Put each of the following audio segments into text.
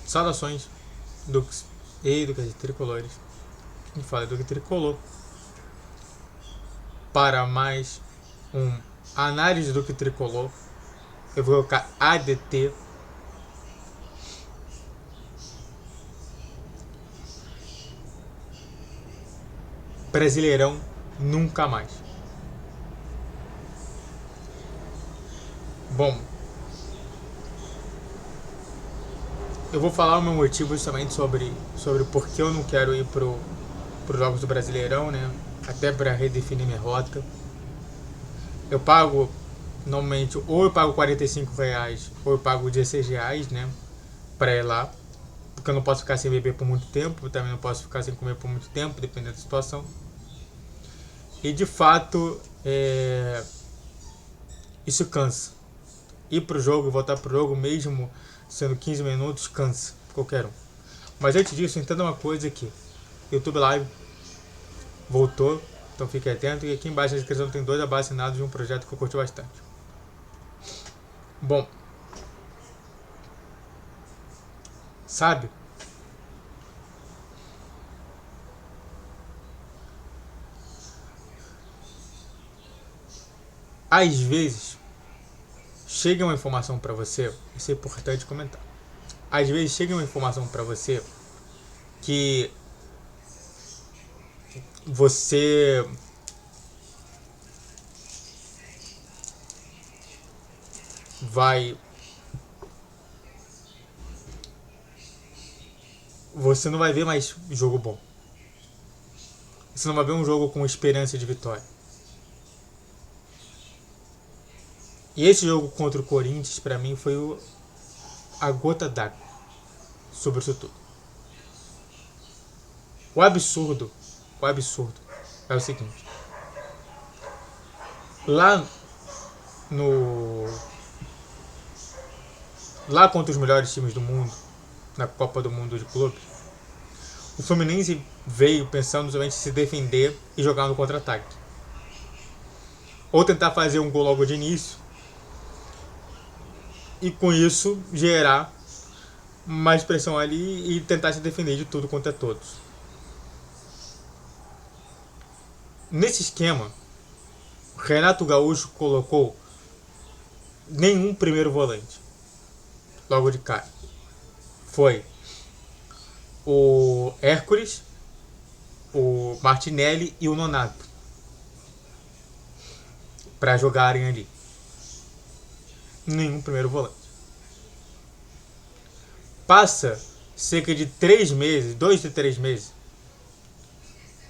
Saudações, Dux e Duques Tricolores. Me fala Duque Tricolor para mais um análise do Duque Tricolor. Eu vou colocar ADT. Brasileirão nunca mais. Bom, eu vou falar o meu motivo justamente sobre por que eu não quero ir pro jogos do Brasileirão, né? Até para redefinir minha rota. Eu pago, normalmente, ou eu pago R$45, ou eu pago R$16, né? Para ir lá. Porque eu não posso ficar sem beber por muito tempo, eu também não posso ficar sem comer por muito tempo, dependendo da situação. E de fato, isso cansa. Ir pro jogo e voltar pro jogo, mesmo sendo 15 minutos, cansa qualquer um. Mas antes disso, entenda uma coisa aqui. YouTube Live voltou, então fique atento. E aqui embaixo na descrição tem 2 abaixo-assinados de um projeto que eu curti bastante. Bom, sabe? Às vezes, chega uma informação pra você, isso é importante comentar. Às vezes chega uma informação pra você que você não vai ver mais jogo bom. Você não vai ver um jogo com esperança de vitória. E esse jogo contra o Corinthians, pra mim, foi a gota d'água sobre isso tudo. O absurdo é o seguinte. Lá contra os melhores times do mundo, na Copa do Mundo de Clubes, o Fluminense veio pensando somente em se defender e jogar no contra-ataque. Ou tentar fazer um gol logo de início e com isso gerar mais pressão ali e tentar se defender de tudo contra todos. Nesse esquema, Renato Gaúcho colocou nenhum primeiro volante logo de cara. Foi o Hércules, o Martinelli e o Nonato para jogarem ali. Nenhum primeiro volante. Passa cerca de 3 meses, 2 a 3 meses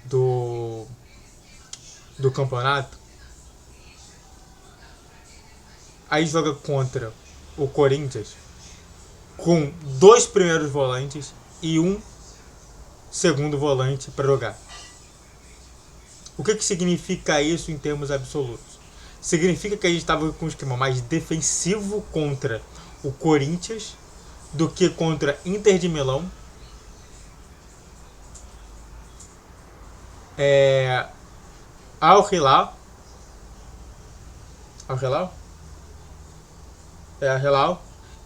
do campeonato. Aí joga contra o Corinthians com 2 primeiros volantes e um segundo volante para jogar. O que significa isso em termos absolutos? Significa que a gente estava com um esquema mais defensivo contra o Corinthians do que contra Inter de Milão, Al Hilal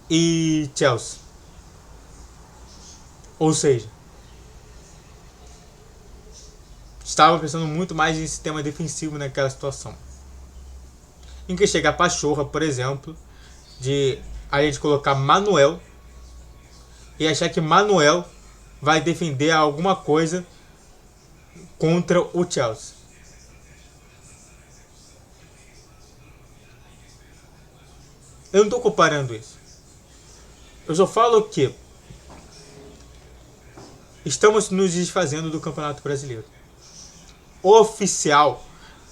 e Chelsea. Ou seja, estava pensando muito mais em sistema defensivo naquela situação. Em que chega a pachorra, por exemplo, de a gente colocar Manuel e achar que Manuel vai defender alguma coisa contra o Chelsea. Eu não estou comparando isso. Eu só falo que estamos nos desfazendo do Campeonato Brasileiro. Oficial.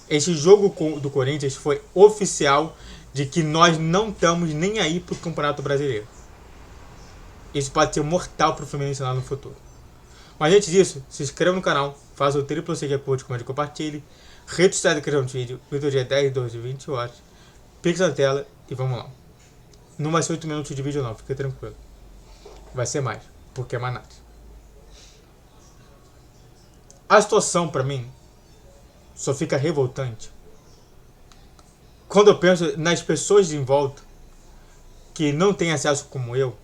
Esse jogo do Corinthians foi oficial de que nós não estamos nem aí pro Campeonato Brasileiro. Isso pode ser mortal pro Fluminense lá no futuro. Mas antes disso, se inscreva no canal, faça o triplo seguir, curte, comente, compartilhe, rede social da criação de vídeo, vídeo dia 10, 12, 20 horas, pix na tela e vamos lá. Não vai ser 8 minutos de vídeo não, fica tranquilo. Vai ser mais, porque é manate. A situação pra mim só fica revoltante quando eu penso nas pessoas em volta que não têm acesso como eu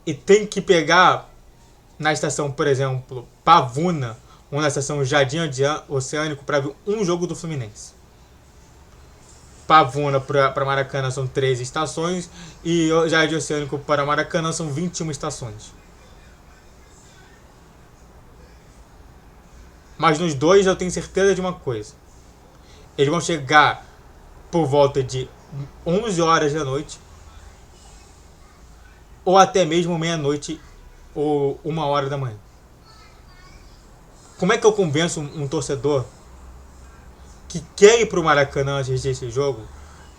e tem que pegar na estação, por exemplo, Pavuna, ou na estação Jardim Oceânico, para ver um jogo do Fluminense. Pavuna para Maracanã são 13 estações e Jardim Oceânico para Maracanã são 21 estações. Mas nos dois eu tenho certeza de uma coisa. Eles vão chegar por volta de 11 horas da noite ou até mesmo meia-noite ou 1 hora da manhã. Como é que eu convenço um torcedor que quer ir para o Maracanã antes desse jogo,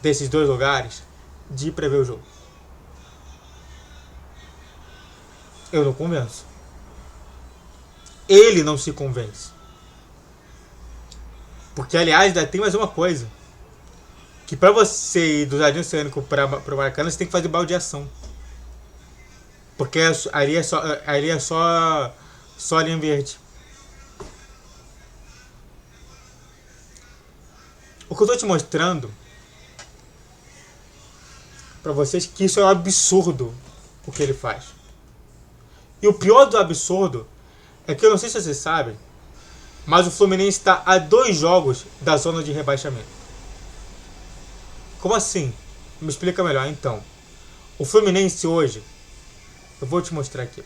desses dois lugares, de ir para ver o jogo? Eu não convenço. Ele não se convence. Porque, aliás, ainda tem mais uma coisa. Que para você ir do Jardim Oceânico para o Maracanã, você tem que fazer baldeação. Porque ali é só linha verde. O que eu estou te mostrando para vocês que isso é um absurdo o que ele faz. E o pior do absurdo é que eu não sei se vocês sabem, mas o Fluminense está a 2 jogos da zona de rebaixamento. Como assim? Me explica melhor. Então, o Fluminense hoje, eu vou te mostrar aqui,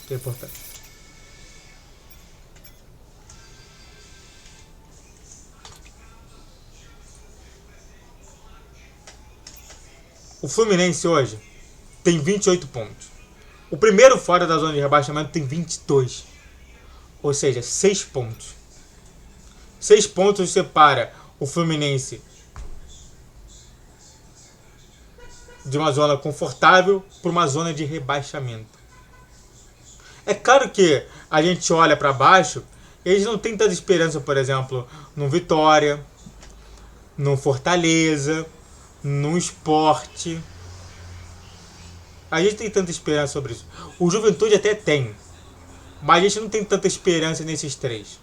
que é importante. O Fluminense hoje tem 28 pontos. O primeiro fora da zona de rebaixamento tem 22. Ou seja, 6 pontos. 6 pontos separa o Fluminense de uma zona confortável para uma zona de rebaixamento. É claro que a gente olha para baixo, eles não têm tanta esperança, por exemplo, no Vitória, no Fortaleza, no Sport. A gente tem tanta esperança sobre isso. O Juventude até tem, mas a gente não tem tanta esperança nesses 3.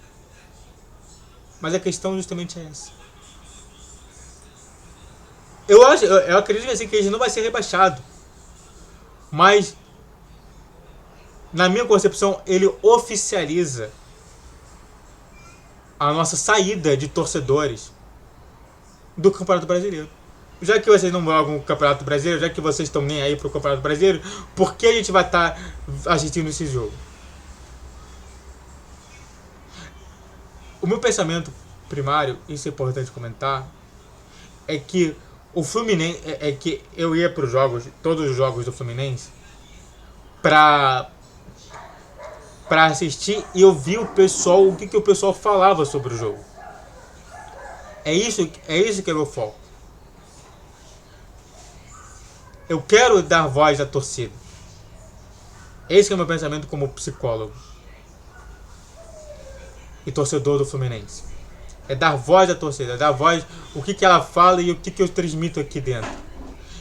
Mas a questão justamente é essa. Eu acredito assim, que a gente não vai ser rebaixado. Mas, na minha concepção, ele oficializa a nossa saída de torcedores do Campeonato Brasileiro. Já que vocês não jogam o Campeonato Brasileiro, já que vocês estão nem aí pro Campeonato Brasileiro, por que a gente vai estar assistindo esse jogo? O meu pensamento primário, isso é importante comentar, é que o Fluminense, é que eu ia para os jogos, todos os jogos do Fluminense, para assistir e ouvir o pessoal, o que o pessoal falava sobre o jogo. É isso que é meu foco. Eu quero dar voz à torcida. Esse é o meu pensamento como psicólogo e torcedor do Fluminense. É dar voz à torcida, dar voz o que ela fala e o que eu transmito aqui dentro.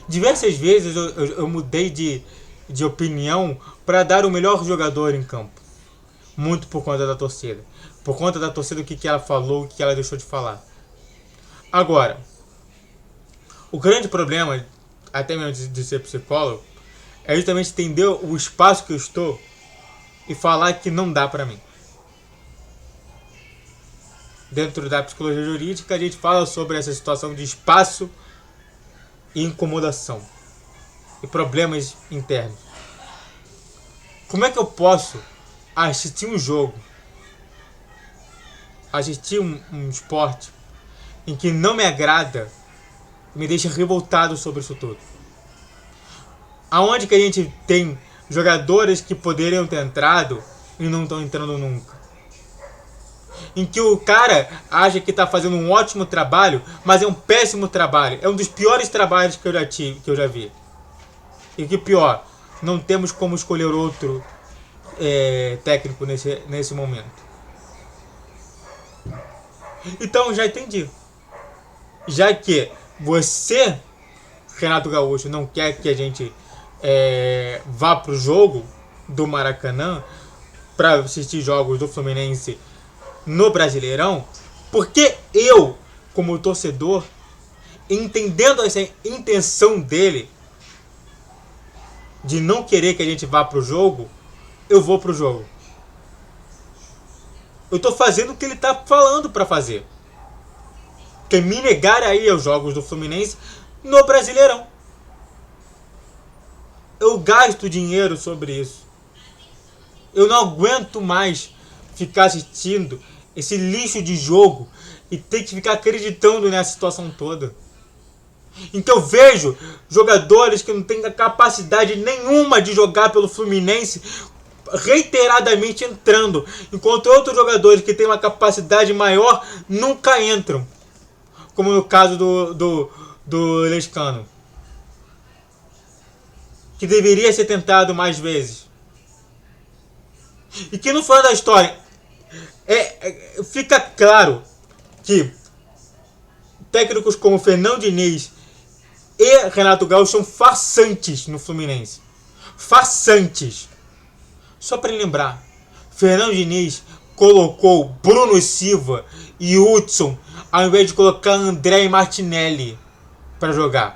Diversas vezes eu mudei de opinião para dar o melhor jogador em campo. Muito por conta da torcida. Por conta da torcida, o que ela falou, o que ela deixou de falar. Agora, o grande problema, até mesmo de ser psicólogo, é justamente entender o espaço que eu estou e falar que não dá para mim. Dentro da psicologia jurídica, a gente fala sobre essa situação de espaço e incomodação e problemas internos. Como é que eu posso assistir um jogo, assistir um esporte em que não me agrada, me deixa revoltado sobre isso tudo? Aonde que a gente tem jogadores que poderiam ter entrado e não estão entrando nunca? Em que o cara acha que está fazendo um ótimo trabalho, mas é um péssimo trabalho. É um dos piores trabalhos que eu já vi. E que pior, não temos como escolher outro técnico nesse momento. Então já entendi. Já que você, Renato Gaúcho, não quer que a gente vá pro jogo do Maracanã para assistir jogos do Fluminense no Brasileirão, porque eu, como torcedor, entendendo essa intenção dele, de não querer que a gente vá pro jogo, eu vou pro jogo. Eu tô fazendo o que ele tá falando pra fazer. Que é me negar aí aos jogos do Fluminense no Brasileirão. Eu gasto dinheiro sobre isso. Eu não aguento mais ficar assistindo esse lixo de jogo e ter que ficar acreditando nessa situação toda. Então eu vejo jogadores que não têm capacidade nenhuma de jogar pelo Fluminense reiteradamente entrando, enquanto outros jogadores que têm uma capacidade maior nunca entram, como no caso do Lescano, que deveria ser tentado mais vezes. E que no final da história fica claro que técnicos como Fernando Diniz e Renato Gaúcho são farsantes no Fluminense. Farsantes. Só para lembrar, Fernando Diniz colocou Bruno Silva e Hudson ao invés de colocar André e Martinelli para jogar.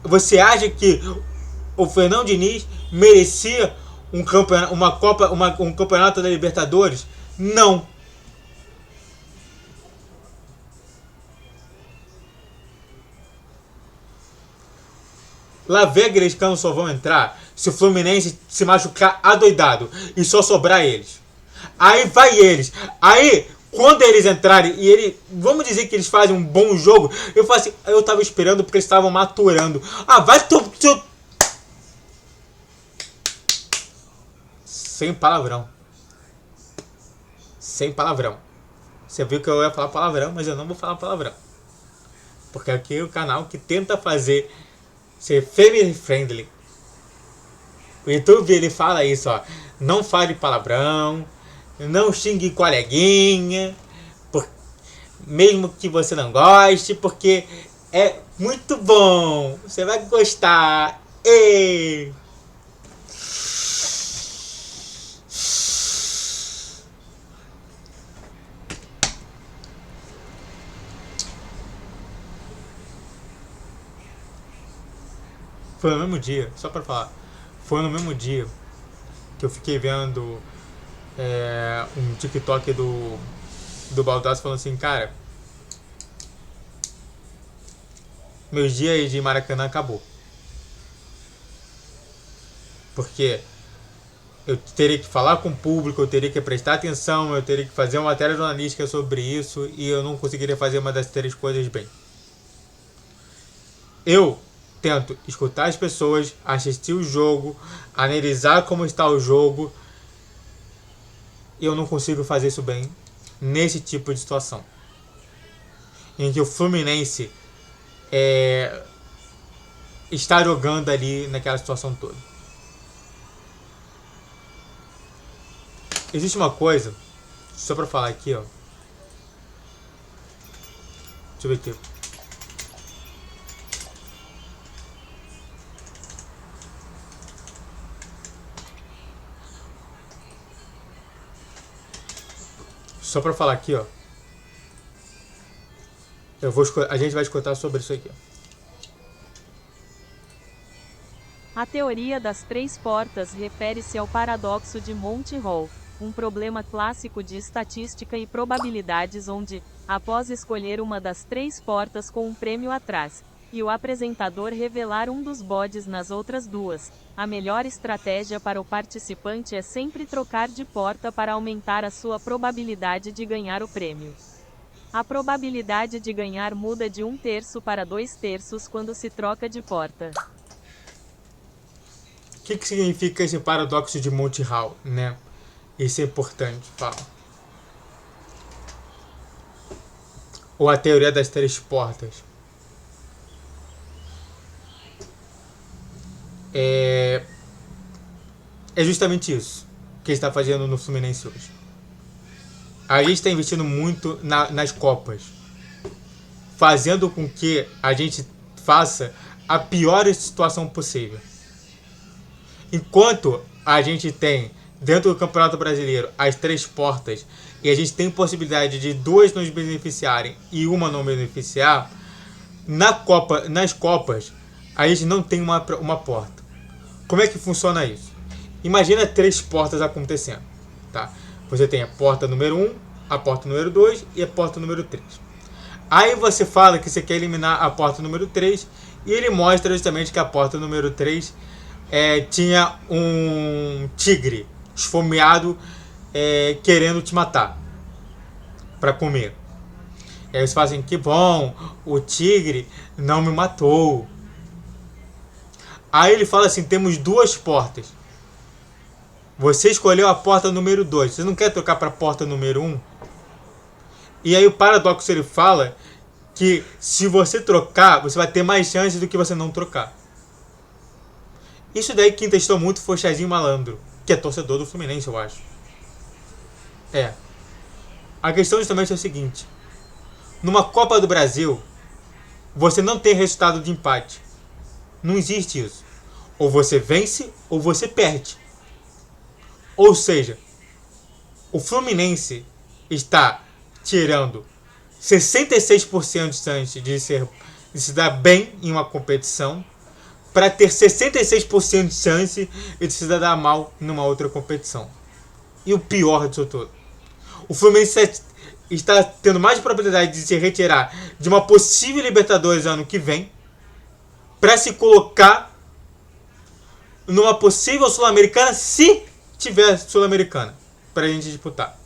Você acha que o Fernando Diniz merecia um campeonato da Libertadores? Não. La Vega e Lescano só vão entrar se o Fluminense se machucar adoidado e só sobrar eles. Aí vai eles. Aí, quando eles entrarem e vamos dizer que eles fazem um bom jogo, eu falo assim, eu tava esperando porque eles estavam maturando. Ah, vai sem palavrão. Sem palavrão. Você viu que eu ia falar palavrão, mas eu não vou falar palavrão. Porque aqui é o canal que tenta ser family friendly. O YouTube ele fala isso, ó. Não fale palavrão, não xingue coleguinha, mesmo que você não goste, porque é muito bom. Você vai gostar. Ei! Foi no mesmo dia, só pra falar. Foi no mesmo dia que eu fiquei vendo um TikTok do Baldassi falando assim, cara, meus dias de Maracanã acabou. Porque eu teria que falar com o público, eu teria que prestar atenção, eu teria que fazer uma matéria jornalística sobre isso e eu não conseguiria fazer uma das 3 coisas bem. Eu tento escutar as pessoas, assistir o jogo, analisar como está o jogo. E eu não consigo fazer isso bem nesse tipo de situação. Em que o Fluminense está jogando ali naquela situação toda. Existe uma coisa, só pra falar aqui, ó. Deixa eu ver aqui. Só pra falar aqui, ó. A gente vai escutar sobre isso aqui. A teoria das 3 portas refere-se ao paradoxo de Monty Hall, um problema clássico de estatística e probabilidades onde, após escolher uma das 3 portas com um prêmio atrás, e o apresentador revelar um dos bodes nas outras 2, a melhor estratégia para o participante é sempre trocar de porta para aumentar a sua probabilidade de ganhar o prêmio. A probabilidade de ganhar muda de 1/3 para 2/3 quando se troca de porta. O que significa esse paradoxo de Monty Hall, né? Isso é importante, fala. Ou a teoria das 3 portas. É justamente isso que ele está fazendo no Fluminense hoje. A gente está investindo muito nas Copas, fazendo com que a gente faça a pior situação possível. Enquanto a gente tem dentro do Campeonato Brasileiro as 3 portas e a gente tem possibilidade de 2 nos beneficiarem e uma não beneficiar, nas Copas a gente não tem uma porta. Como é que funciona isso? Imagina 3 portas acontecendo. Tá? Você tem a porta número 1, a porta número 2 e a porta número 3. Aí você fala que você quer eliminar a porta número 3 e ele mostra justamente que a porta número 3 tinha um tigre esfomeado querendo te matar para comer. E aí eles fazem, que bom, o tigre não me matou. Aí ele fala assim, temos 2 portas. Você escolheu a porta número 2. Você não quer trocar para a porta número 1? E aí o paradoxo ele fala que se você trocar, você vai ter mais chances do que você não trocar. Isso daí quem testou muito foi o Chazinho Malandro, que é torcedor do Fluminense, eu acho. A questão justamente é o seguinte. Numa Copa do Brasil, você não tem resultado de empate. Não existe isso. Ou você vence ou você perde. Ou seja, o Fluminense está tirando 66% de chance de se dar bem em uma competição para ter 66% de chance de se dar mal numa outra competição. E o pior disso tudo, o Fluminense está tendo mais probabilidade de se retirar de uma possível Libertadores ano que vem para se colocar numa possível Sul-Americana, se tiver Sul-Americana para a gente disputar.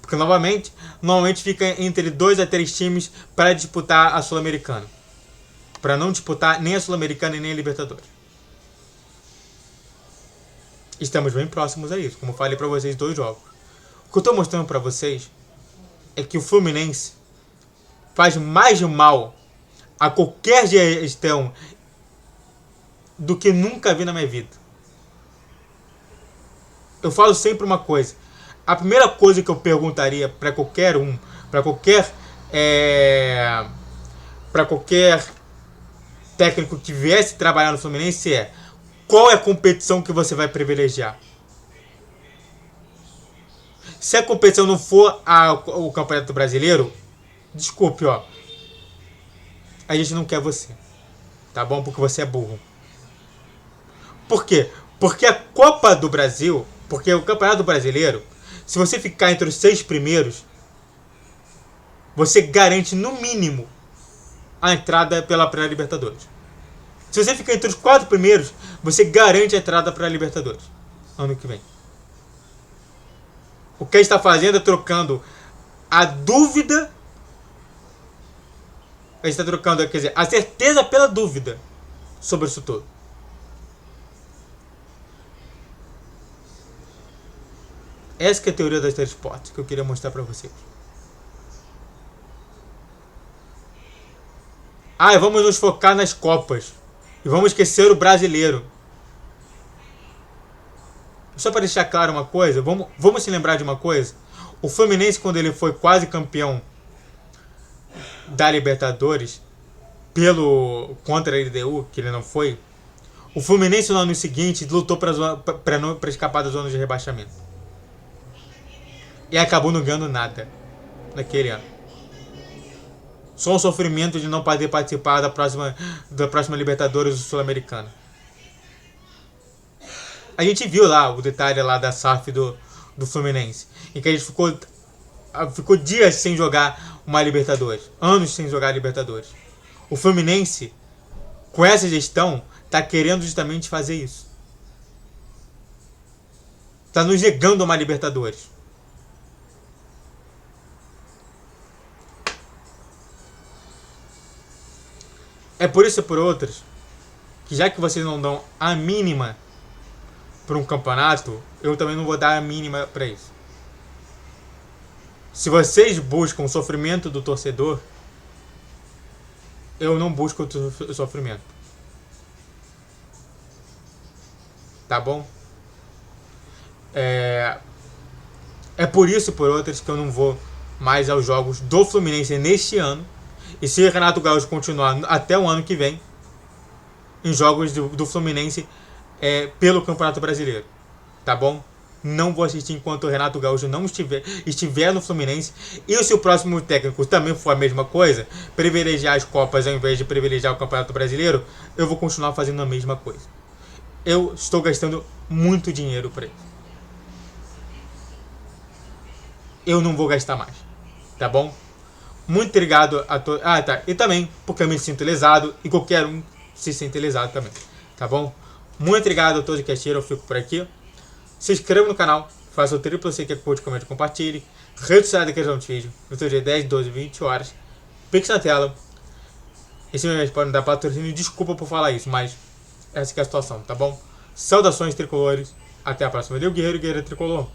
Porque normalmente fica entre 2 a 3 times para disputar a Sul-Americana. Para não disputar nem a Sul-Americana e nem a Libertadores. Estamos bem próximos a isso, como eu falei para vocês, 2 jogos. O que eu estou mostrando para vocês é que o Fluminense faz mais mal a qualquer gestão do que nunca vi na minha vida. Eu falo sempre uma coisa. A primeira coisa que eu perguntaria para qualquer técnico que viesse trabalhar no Fluminense é: qual é a competição que você vai privilegiar? Se a competição não for o Campeonato Brasileiro, desculpe, a gente não quer você. Tá bom? Porque você é burro. Por quê? Porque a Copa do Brasil, porque o Campeonato Brasileiro, se você ficar entre os 6 primeiros, você garante no mínimo a entrada pela pré-Libertadores. Se você ficar entre os 4 primeiros, você garante a entrada para a Libertadores ano que vem. O que a gente está fazendo é trocando a dúvida. A gente está trocando, quer dizer, a certeza pela dúvida sobre isso tudo. Essa que é a teoria das 3 portas que eu queria mostrar para vocês. Vamos nos focar nas Copas. E vamos esquecer o brasileiro. Só para deixar claro uma coisa, vamos se lembrar de uma coisa. O Fluminense, quando ele foi quase campeão da Libertadores, contra a LDU, que ele não foi, o Fluminense no ano seguinte lutou para escapar da zona de rebaixamento. E acabou não ganhando nada naquele ano. Só o sofrimento de não poder participar da próxima Libertadores Sul-Americana. A gente viu lá o detalhe lá da SAF do Fluminense, em que a gente ficou dias sem jogar uma Libertadores, anos sem jogar Libertadores. O Fluminense, com essa gestão, está querendo justamente fazer isso. Está nos negando uma Libertadores. É por isso e por outras que, já que vocês não dão a mínima para um campeonato, eu também não vou dar a mínima para isso. Se vocês buscam o sofrimento do torcedor, eu não busco o sofrimento. Tá bom? É por isso e por outras que eu não vou mais aos jogos do Fluminense neste ano. E se o Renato Gaúcho continuar até o ano que vem, em jogos do Fluminense pelo Campeonato Brasileiro. Tá bom? não vou assistir enquanto o Renato Gaúcho não estiver no Fluminense. E se o próximo técnico também for a mesma coisa, privilegiar as Copas ao invés de privilegiar o Campeonato Brasileiro, eu vou continuar fazendo a mesma coisa. Eu estou gastando muito dinheiro para isso. Eu não vou gastar mais, tá bom? Muito obrigado a todos. Ah, tá. E também porque eu me sinto lesado e qualquer um se sente lesado também, tá bom? Muito obrigado a todos que assistiram. Eu fico por aqui. Se inscreva no canal, faça o triplo C que é curte, comente e compartilhe. Rede social da questão de vídeo, no seu dia 10, 12, 20 horas. Pix na tela. Esse mês pode dar patrocínio. Desculpa por falar isso, mas essa que é a situação, tá bom? Saudações tricolores. Até a próxima. Valeu, guerreiro, guerreiro tricolor.